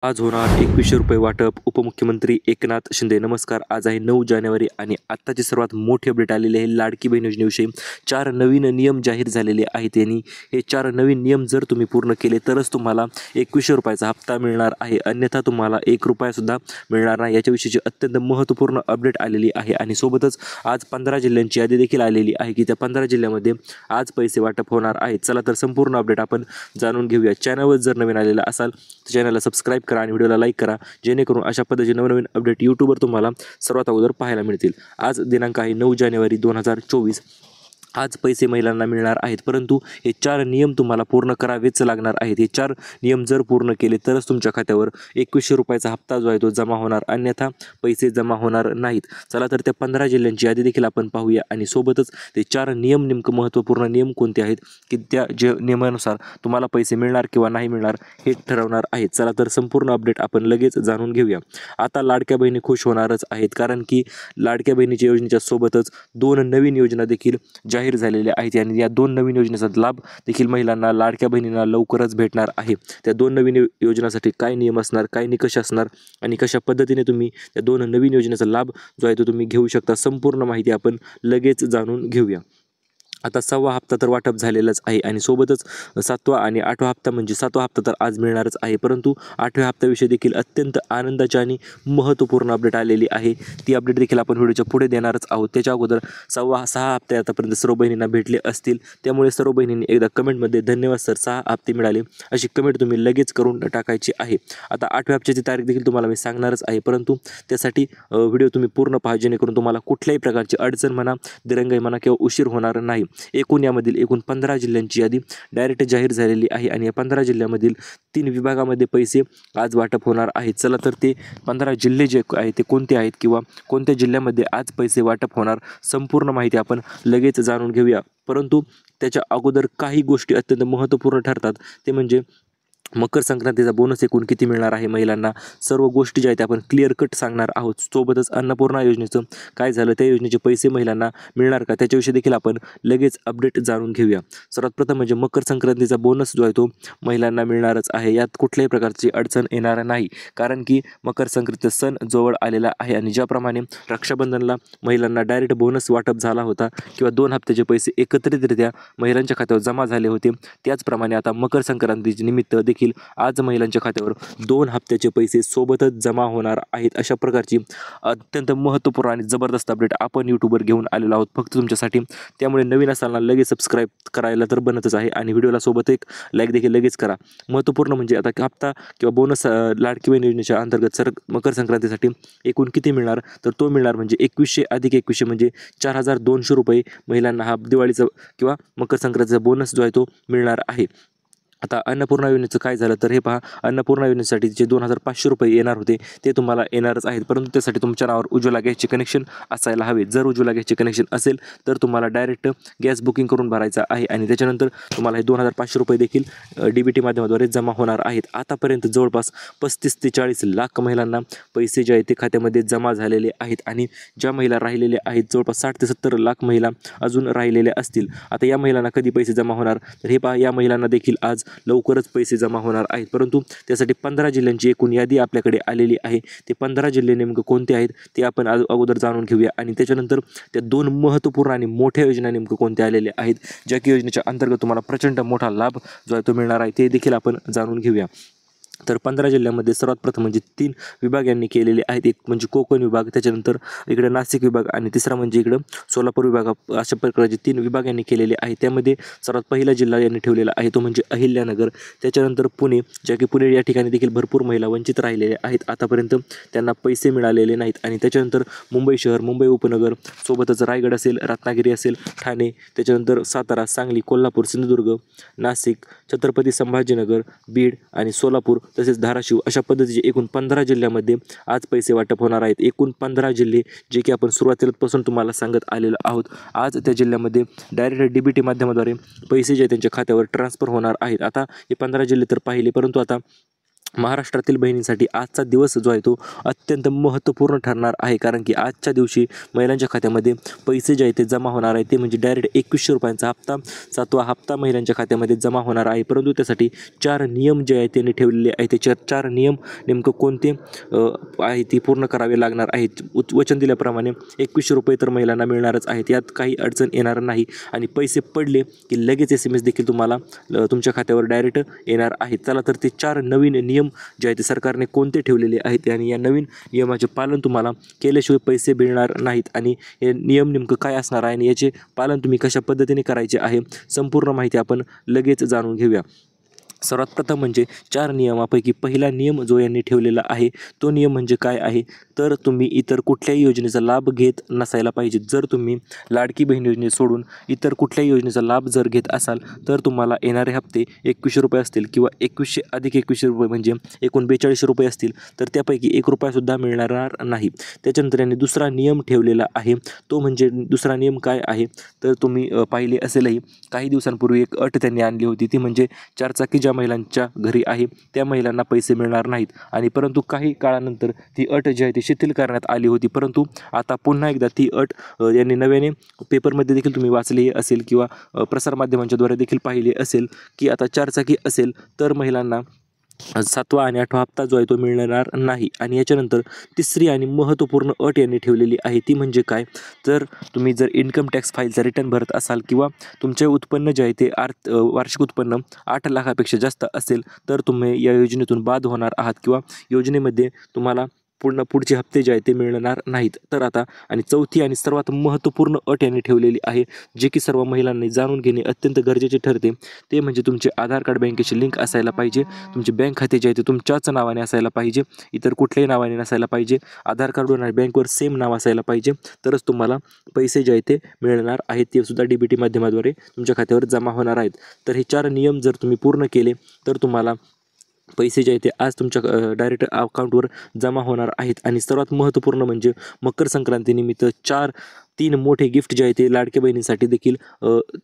आज होणार ₹2100 वाटप. उपमुख्यमंत्री एकनाथ शिंदे. नमस्कार. आज आहे 9 जानेवारी आणि आत्ताची सर्वात मोठी अपडेट आलेली आहे लाडकी बहीण योजनेविषयी. 4 नवीन नियम जाहीर झालेले आहेत आणि हे 4 नवीन नियम जर तुम्ही पूर्ण केले तरच तुम्हाला ₹2100 हप्ता मिळणार आहे. अन्यथा तुम्हाला ₹1 मिळणार नाही. याच्याविषयीची अत्यंत महत्त्वपूर्ण अपडेट आलेली आहे आणि सोबतच आज 15 जिल्ह्यांची यादी देखील आलेली आहे की त्या 15 जिल्ह्यामध्ये आज पैसे वाटप होणार आहेत. चला तर संपूर्ण अपडेट आपण जाणून घेऊया. चॅनलवर जर नवीन आलेला असाल तर चॅनलला सबस्क्राईब करा आणि व्हिडिओला लाईक करा, जेणेकरून अशा पद्धतीचे नवनवीन अपडेट यूट्यूबवर तुम्हाला सर्वात अगोदर पाहायला मिळतील. आज दिनांक आहे 9 जानेवारी 2024. आज पैसे महिलांना मिळणार आहेत, परंतु हे 4 नियम तुम्हाला पूर्ण करावेच लागणार आहेत. हे 4 नियम जर पूर्ण केले तरच तुमच्या खात्यावर ₹2100 हप्ता जो आहे तो जमा होणार, अन्यथा पैसे जमा होणार नाहीत. चला तर त्या 15 जिल्ह्यांची यादी देखील आपण पाहूया आणि सोबतच ते 4 नियम नेमकं महत्त्वपूर्ण नियम कोणते आहेत की त्या जे नियमानुसार तुम्हाला पैसे मिळणार किंवा नाही मिळणार हे ठरवणार आहेत. चला तर संपूर्ण अपडेट आपण लगेच जाणून घेऊया. आता लाडक्या बहिणी खुश होणारच आहेत, कारण की लाडक्या बहिणीच्या योजनेच्या सोबतच 2 नवीन योजना देखील जाहीर झालेल्या आहेत आणि या 2 नवीन योजनेचा लाभ देखील महिलांना, लाडक्या बहिणींना लवकरच भेटणार आहे. त्या 2 नवीन योजनासाठी काय नियम असणार, काय निकष असणार आणि कशा पद्धतीने तुम्ही त्या 2 नवीन योजनेचा लाभ जो आहे तो तुम्ही घेऊ शकता, संपूर्ण माहिती आपण लगेच जाणून घेऊया. आता 6वा हप्ता तर वाटप झालेलाच आहे आणि सोबतच 7वा आणि 8वा हप्ता म्हणजे 7वा हप्ता तर आज मिळणारच आहे, परंतु 8व्या हप्त्याविषयी देखील अत्यंत आनंदाची आणि महत्त्वपूर्ण अपडेट आलेली आहे. ती अपडेट देखील आपण व्हिडिओच्या पुढे देणारच आहोत. त्याच्या अगोदर 6 हप्ते आतापर्यंत सर्व बहिणींना भेटले असतील, त्यामुळे सर्व बहिणींनी एकदा कमेंटमध्ये धन्यवाद सर 6 हप्ते मिळाले अशी कमेंट तुम्ही लगेच करून टाकायची आहे. आता 8व्या हप्त्याची तारीख देखील तुम्हाला मी सांगणारच आहे, परंतु त्यासाठी व्हिडिओ तुम्ही पूर्ण पहा, जेणेकरून तुम्हाला कुठल्याही प्रकारची अडचण म्हणा, दिरंगाई म्हणा किंवा उशीर होणार नाही. यामधील एकूण 15 जिल्ह्यांची यादी डायरेक्ट जाहीर झालेली आहे आणि या 15 जिल्ह्यामधील 3 विभागामध्ये पैसे आज वाटप होणार आहेत. चला तर ते 15 जिल्हे जे आहेत ते कोणते आहेत किंवा कोणत्या जिल्ह्यामध्ये आज पैसे वाटप होणार, संपूर्ण माहिती आपण लगेच जाणून घेऊया. परंतु त्याच्या अगोदर काही गोष्टी अत्यंत महत्त्वपूर्ण ठरतात, ते म्हणजे मकर संक्रांतीचा बोनस एकूण किती मिळणार आहे महिलांना, सर्व गोष्टी ज्या आहेत आपण क्लिअर कट सांगणार आहोत. सोबतच अन्नपूर्णा योजनेचं काय झालं, त्या योजनेचे पैसे महिलांना मिळणार का, त्याच्याविषयी देखील आपण लगेच अपडेट जाणून घेऊया. सर्वात प्रथम म्हणजे मकर संक्रांतीचा बोनस जो आहे तो महिलांना मिळणारच आहे. यात कुठल्याही प्रकारची अडचण येणार नाही, कारण की मकर संक्रांतीचा सण जवळ आलेला आहे आणि ज्याप्रमाणे रक्षाबंधनला महिलांना डायरेक्ट बोनस वाटप झाला होता किंवा 2 हप्त्याचे पैसे एकत्रितरित्या महिलांच्या खात्यावर जमा झाले होते, त्याचप्रमाणे आता मकर संक्रांतीच्या निमित्त आज महिलांच्या खात्यावर 2 हप्त्याचे पैसे सोबतच जमा होणार आहेत. अशा प्रकारची अत्यंत महत्त्वपूर्ण आणि जबरदस्त अपडेट आपण यूट्यूबवर घेऊन आलेलो आहोत फक्त तुमच्यासाठी. त्यामुळे नवीन असाल ना लगेच सबस्क्राईब करायला तर बनतच आहे आणि व्हिडिओला सोबत एक लाईक देखील लगेच करा. महत्त्वपूर्ण म्हणजे आता हप्ता किंवा बोनस लाडकी बहीण योजनेच्या अंतर्गत मकर संक्रांतीसाठी एकूण किती मिळणार, तर तो मिळणार म्हणजे 2100 अधिक 2100 म्हणजे ₹4200 महिलांना हा दिवाळीचा किंवा मकर संक्रांतीचा बोनस जो आहे तो मिळणार आहे. आता अन्नपूर्णा योजनेचं काय झालं, तर हे पहा, अन्नपूर्णा योजनेसाठी जे ₹2500 येणार होते ते तुम्हाला येणारच आहेत, परंतु त्यासाठी तुमच्या नावावर उज्ज्वला गॅसचे कनेक्शन असायला हवे. जर उज्ज्वला गॅसचे कनेक्शन असेल तर तुम्हाला डायरेक्ट गॅस बुकिंग करून भरायचा आहे आणि त्याच्यानंतर तुम्हाला हे ₹2500 देखील DBT माध्यमाद्वारे जमा होणार आहेत. आतापर्यंत जवळपास 35 ते 40 लाख महिलांना पैसे जे आहेत ते खात्यामध्ये जमा झालेले आहेत आणि ज्या महिला राहिलेल्या आहेत जवळपास 60 ते 70 लाख महिला अजून राहिलेल्या असतील. आता या महिलांना कधी पैसे जमा होणार, तर हे पहा, या महिलांना देखील आज लवकरच पैसे जमा होणार आहेत, परंतु त्यासाठी 15 जिल्ह्यांची एकूण यादी आपल्याकडे आलेली आहे. ते 15 जिल्हे नेमकं कोणते आहेत ते आपण अगोदर जाणून घेऊया आणि त्याच्यानंतर त्या 2 महत्त्वपूर्ण आणि मोठ्या योजना नेमकं कोणत्या आलेल्या आहेत, ज्या की योजनेच्या अंतर्गत तुम्हाला प्रचंड मोठा लाभ जो आहे तो मिळणार आहे, ते देखील आपण जाणून घेऊया. तर 15 जिल्ह्यामध्ये सर्वात प्रथम म्हणजे 3 विभाग यांनी केलेले आहेत. एक म्हणजे कोकण विभाग, त्याच्यानंतर इकडे नाशिक विभाग आणि तिसरा म्हणजे इकडं सोलापूर विभाग. अशा प्रकारचे 3 विभाग यांनी केलेले आहेत. त्यामध्ये सर्वात पहिला जिल्हा यांनी ठेवलेला आहे तो म्हणजे अहिल्यानगर. त्याच्यानंतर पुणे, ज्या की पुणे या ठिकाणी देखील भरपूर महिला वंचित राहिलेल्या आहेत, आतापर्यंत त्यांना पैसे मिळालेले नाहीत. आणि त्याच्यानंतर मुंबई शहर, मुंबई उपनगर, सोबतच रायगड असेल, रत्नागिरी असेल, ठाणे, त्याच्यानंतर सातारा, सांगली, कोल्हापूर, सिंधुदुर्ग, नाशिक, छत्रपती संभाजीनगर, बीड आणि सोलापूर तसेच धाराशिव अशा पद्धतीचे एकूण 15 जिल्ह्यामध्ये आज पैसे वाटप होणार आहेत. एकूण 15 जिल्हे जे की आपण सुरुवातीपासून तुम्हाला सांगत आलेलो आहोत. आज त्या जिल्ह्यामध्ये डायरेक्ट DBT माध्यमाद्वारे पैसे जे त्यांच्या खात्यावर ट्रान्सफर होणार आहेत. आता हे 15 जिल्हे तर पाहिले, परंतु आता महाराष्ट्रातील बहिणींसाठी आजचा दिवस जो आहे तो अत्यंत महत्त्वपूर्ण ठरणार आहे, कारण की आजच्या दिवशी महिलांच्या खात्यामध्ये पैसे जे आहे ते जमा होणार आहे, ते म्हणजे डायरेक्ट 2100 रुपयांचा हप्ता, 7वा हप्ता महिलांच्या खात्यामध्ये जमा होणार आहे. परंतु त्यासाठी 4 नियम जे आहेत त्यांनी ठेवलेले आहेत. ते 4 नियम नेमकं कोणते आहे ती पूर्ण करावे लागणार आहेत. वचन दिल्याप्रमाणे 2100 रुपये तर महिलांना मिळणारच आहेत, यात काही अडचण येणार नाही आणि पैसे पडले की लगेच SMS देखील तुम्हाला तुमच्या खात्यावर डायरेक्ट येणार आहेत. चला तर ते 4 नवीन नियम जे आहे ते सरकारने कोणते ठेवलेले आहेत आणि या नवीन नियमाचे पालन तुम्हाला केल्याशिवाय पैसे मिळणार नाहीत आणि हे नियम नेमकं काय असणार आहे आणि याचे पालन तुम्ही कशा पद्धतीने करायचे आहे, संपूर्ण माहिती आपण लगेच जाणून घेऊया. सर्वात प्रथम म्हणजे 4 नियमापैकी पहिला नियम जो यांनी ठेवलेला आहे तो नियम म्हणजे काय आहे, तर तुम्ही इतर कुठल्याही योजनेचा लाभ घेत नसायला पाहिजे. जर तुम्ही लाडकी बहीण योजने सोडून इतर कुठल्याही योजनेचा लाभ जर घेत असाल तर तुम्हाला येणारे हप्ते 2100 रुपये असतील किंवा 2100 अधिक 2100 रुपये म्हणजे एकूण 4200 रुपये असतील, तर त्यापैकी 1 रुपयासुद्धा मिळणार नाही. त्याच्यानंतर यांनी दुसरा नियम ठेवलेला आहे, तो म्हणजे दुसरा नियम काय आहे, तर तुम्ही पाहिले असेलही काही दिवसांपूर्वी एक अट त्यांनी आणली होती, ती म्हणजे 4 चाकी ज्या महिलांच्या घरी आहे त्या महिलांना पैसे मिळणार नाहीत आणि परंतु काही काळानंतर ती अट जी आहे ती शिथिल करण्यात आली होती. परंतु आता पुन्हा एकदा ती अट यांनी नव्याने पेपरमध्ये देखील तुम्ही वाचली असेल किंवा प्रसारमाध्यमांच्याद्वारे देखील पाहिले असेल की आता 4 चाकी असेल तर महिलांना 7वा आणि 8वा हप्ता जो आहे तो मिळणार नाही. आणि याच्यानंतर तिसरी आणि महत्त्वपूर्ण अट यांनी ठेवलेली आहे, ती म्हणजे काय, तर तुम्ही जर इन्कम टॅक्स फाईलचा रिटर्न भरत असाल किंवा तुमचे उत्पन्न जे आहे ते वार्षिक उत्पन्न 8 लाखापेक्षा जास्त असेल तर तुम्ही या योजनेतून बाद होणार आहात किंवा योजनेमध्ये तुम्हाला पुढचे हप्ते जे आहेत ते मिळणार नाहीत. तर आता आणि चौथी आणि सर्वात महत्त्वपूर्ण अट यांनी ठेवलेली आहे, जे की सर्व महिलांनी जाणून घेणे अत्यंत गरजेचे ठरते, ते म्हणजे तुमचे आधार कार्ड बँकेशी लिंक असायला पाहिजे. तुमचे बँक खाते जे आहे ते तुमच्याच नावाने असायला पाहिजे, इतर कुठल्याही नावाने नसायला पाहिजे. आधार कार्डवर आणि बँकवर सेम नाव असायला पाहिजे, तरच तुम्हाला पैसे जे आहेत ते मिळणार आहेत, ते सुद्धा DBT माध्यमाद्वारे तुमच्या खात्यावर जमा होणार आहेत. तर हे 4 नियम जर तुम्ही पूर्ण केले तर तुम्हाला पैसे जे आहेत ते आज तुमच्या डायरेक्ट अकाउंटवर जमा होणार आहेत. आणि सर्वात महत्त्वपूर्ण म्हणजे मकर संक्रांतीनिमित्त 3 मोठे गिफ्ट जे आहे ते लाडक्या बहिणींसाठी देखील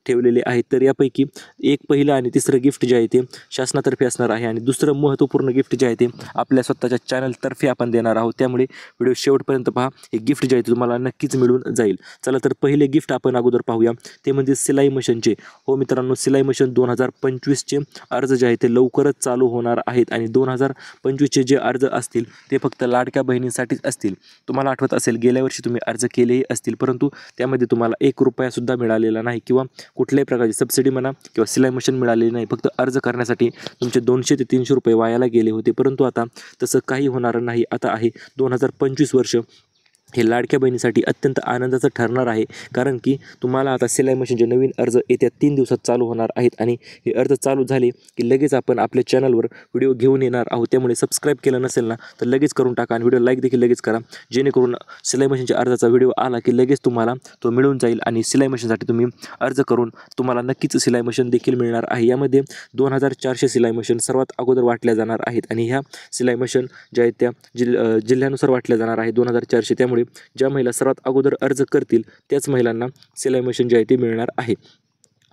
ठेवलेले आहेत. तर यापैकी एक पहिलं आणि तिसरं गिफ्ट जे आहे ते शासनातर्फे असणार आहे आणि दुसरं महत्त्वपूर्ण गिफ्ट जे आहे ते आपल्या स्वतःच्या चॅनलतर्फे आपण देणार आहोत. त्यामुळे व्हिडिओ शेवटपर्यंत पहा, हे गिफ्ट जे आहे ते तुम्हाला नक्कीच मिळून जाईल. चला तर पहिले गिफ्ट आपण अगोदर पाहूया, ते म्हणजे सिलाई मशीनचे. हो मित्रांनो, सिलाई मशीन 2025चे अर्ज जे आहे ते लवकरच चालू होणार आहेत आणि 2025चे जे अर्ज असतील ते फक्त लाडक्या बहिणींसाठीच असतील. तुम्हाला आठवत असेल गेल्या वर्षी तुम्ही अर्ज केलेही असतील, परंतु त्यामध्ये तुम्हाला 1 रुपयासुद्धा मिळालेला नाही किंवा कुठल्याही प्रकारची सबसिडी म्हणा किंवा सिलाई मशीन मिळालेली नाही. फक्त अर्ज करण्यासाठी तुमचे 200 ते 300 रुपये वायाला गेले होते. परंतु आता तसं काही होणार नाही. आता आहे 2025 वर्ष, हे लाडक्या बहिणीसाठी अत्यंत आनंदाचं ठरणार आहे, कारण की तुम्हाला आता सिलाई मशीनचे नवीन अर्ज येत्या 3 दिवसात चालू होणार आहेत आणि हे अर्ज चालू झाले की लगेच आपण आपल्या चॅनलवर व्हिडिओ घेऊन येणार आहोत. त्यामुळे सबस्क्राईब केलं नसेल ना तर लगेच करून टाका आणि व्हिडिओ लाईक देखील लगेच करा, जेणेकरून सिलाई मशीनच्या अर्जाचा व्हिडिओ आला की लगेच तुम्हाला तो मिळून जाईल आणि सिलाई मशीनसाठी तुम्ही अर्ज करून तुम्हाला नक्कीच सिलाई मशीन देखील मिळणार आहे. यामध्ये 2400 सिलाई मशीन सर्वात अगोदर वाटल्या जाणार आहेत आणि ह्या सिलाई मशीन ज्या आहेत त्या जिल्ह्यानुसार वाटल्या जाणार आहे 2400. त्यामुळे ज्या महिला सर्वात अगोदर अर्ज करतील त्याच महिलांना सिलाई मशीन जे आहे ते मिळणार आहे.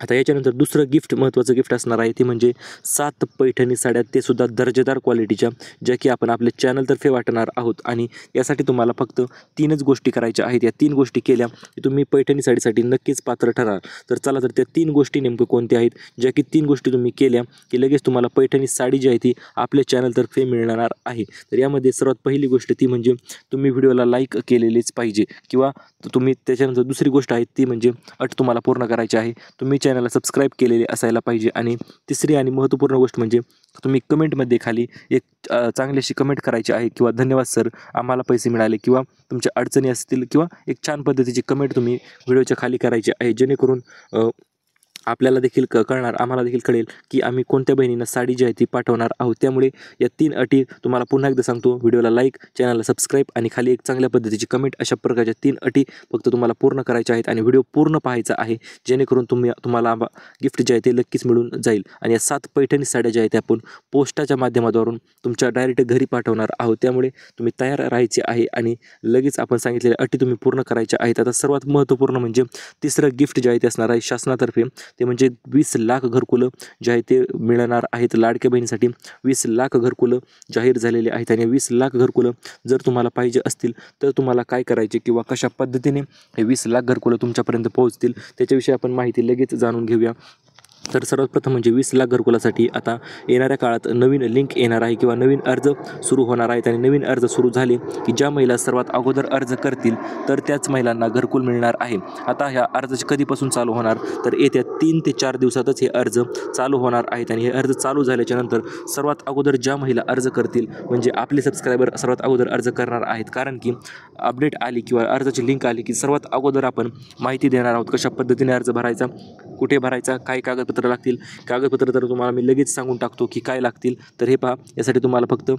आता याच्यानंतर दुसरं गिफ्ट, महत्त्वाचं गिफ्ट असणार आहे, ते म्हणजे 7 पैठणी साड्या, ते सुद्धा दर्जेदार क्वालिटीच्या, ज्या की आपण आपल्या चॅनलतर्फे वाटणार आहोत. आणि यासाठी तुम्हाला फक्त 3च गोष्टी करायच्या आहेत. या 3 गोष्टी केल्या की तुम्ही पैठणी साडीसाठी नक्कीच पात्र ठराल. तर चला तर त्या 3 गोष्टी नेमकं कोणत्या आहेत, ज्या की 3 गोष्टी तुम्ही केल्या की लगेच तुम्हाला पैठणी साडी जी आहे ती आपल्या चॅनलतर्फे मिळणार आहे. तर यामध्ये सर्वात पहिली गोष्ट ती म्हणजे तुम्ही व्हिडिओला लाईक केलेलीच पाहिजे किंवा तुम्ही त्याच्यानंतर दुसरी गोष्ट आहे ती म्हणजे अट तुम्हाला पूर्ण करायची आहे, तुम्ही चॅनलला सबस्क्राईब केलेले असायला पाहिजे. आणि तिसरी आणि महत्त्वपूर्ण गोष्ट म्हणजे तुम्ही कमेंटमध्ये खाली एक चांगली अशी कमेंट करायची आहे किंवा धन्यवाद सर आम्हाला पैसे मिळाले किंवा तुमच्या अडचणी असतील किंवा एक छान पद्धतीची कमेंट तुम्ही व्हिडिओच्या खाली करायची आहे, जेणेकरून आपल्याला देखील कळणार, आम्हाला देखील कळेल की आम्ही कोणत्या बहिणींना साडी जी आहे ती पाठवणार आहोत. त्यामुळे या 3 अटी तुम्हाला पुन्हा एकदा सांगतो, व्हिडिओला लाईक, चॅनलला सबस्क्राईब आणि खाली एक चांगल्या पद्धतीची कमेंट, अशा प्रकारच्या 3 अटी फक्त तुम्हाला पूर्ण करायच्या आहेत आणि व्हिडिओ पूर्ण पाहायचा आहे, जेणेकरून तुम्हाला गिफ्ट जे आहे ते नक्कीच मिळून जाईल. आणि या 7 पैठणी साड्या ज्या आहेत त्या आपण पोस्टाच्या माध्यमाद्वारे तुमच्या डायरेक्ट घरी पाठवणार आहोत. त्यामुळे तुम्ही तयार राहायचे आहे आणि लगेच आपण सांगितलेल्या अटी तुम्ही पूर्ण करायच्या आहेत. आता सर्वात महत्त्वपूर्ण म्हणजे तिसरं गिफ्ट जे आहे ते असणार आहे शासनातर्फे. ते म्हणजे 20 लाख घरकुलं जे आहे ते मिळणार आहेत लाडक्या बहिणीसाठी. 20 लाख घरकुलं जाहीर झालेले आहेत आणि 20 लाख घरकुलं जर तुम्हाला पाहिजे असतील तर तुम्हाला काय करायचे किंवा कशा पद्धतीने हे 20 लाख घरकुलं तुमच्यापर्यंत पोहोचतील त्याच्याविषयी आपण माहिती लगेच जाणून घेऊया. तर सर्वात प्रथम म्हणजे 20 लाख घरकुलासाठी आता येणाऱ्या काळात नवीन लिंक येणार आहे किंवा नवीन अर्ज सुरू होणार आहेत आणि नवीन अर्ज सुरू झाले की ज्या महिला सर्वात अगोदर अर्ज करतील तर त्याच महिलांना घरकुल मिळणार आहे. आता ह्या अर्जाची कधीपासून चालू होणार तर येत्या 3 ते 4 दिवसातच हे अर्ज चालू होणार आहेत आणि हे अर्ज चालू झाल्याच्या नंतर सर्वात अगोदर ज्या महिला अर्ज करतील म्हणजे आपले सबस्क्रायबर सर्वात अगोदर अर्ज करणार आहेत. कारण की अपडेट आली किंवा अर्जाची लिंक आली की सर्वात अगोदर आपण माहिती देणार आहोत कशा पद्धतीने अर्ज भरायचा, कुठे भरायचा, काय कागदपत्र लागतील. कागदपत्र तर तुम्हाला मी लगेच सांगून टाकतो की काय लागतील. तर हे पहा, यासाठी तुम्हाला फक्त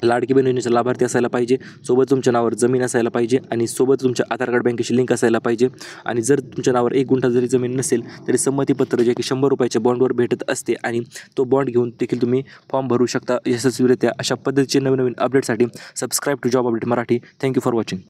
लाडकी बहीण योजनेचा लाभार्थी असायला पाहिजे, सोबत तुमच्या नावावर जमीन असायला पाहिजे आणि सोबत तुमच्या आधार कार्ड बँकेशी लिंक असायला पाहिजे आणि जर तुमच्या नावावर 1 गुंठा जरी जमीन नसेल तरी संमतीपत्र जे की 100 रुपयाच्या बॉन्डवर भेटत असते आणि तो बॉन्ड घेऊन देखील तुम्ही फॉर्म भरू शकता यशस्वीरित्या. अशा पद्धतीचे नवीन अपडेटसाठी subscribe to job update Marathi. Thank you for watching.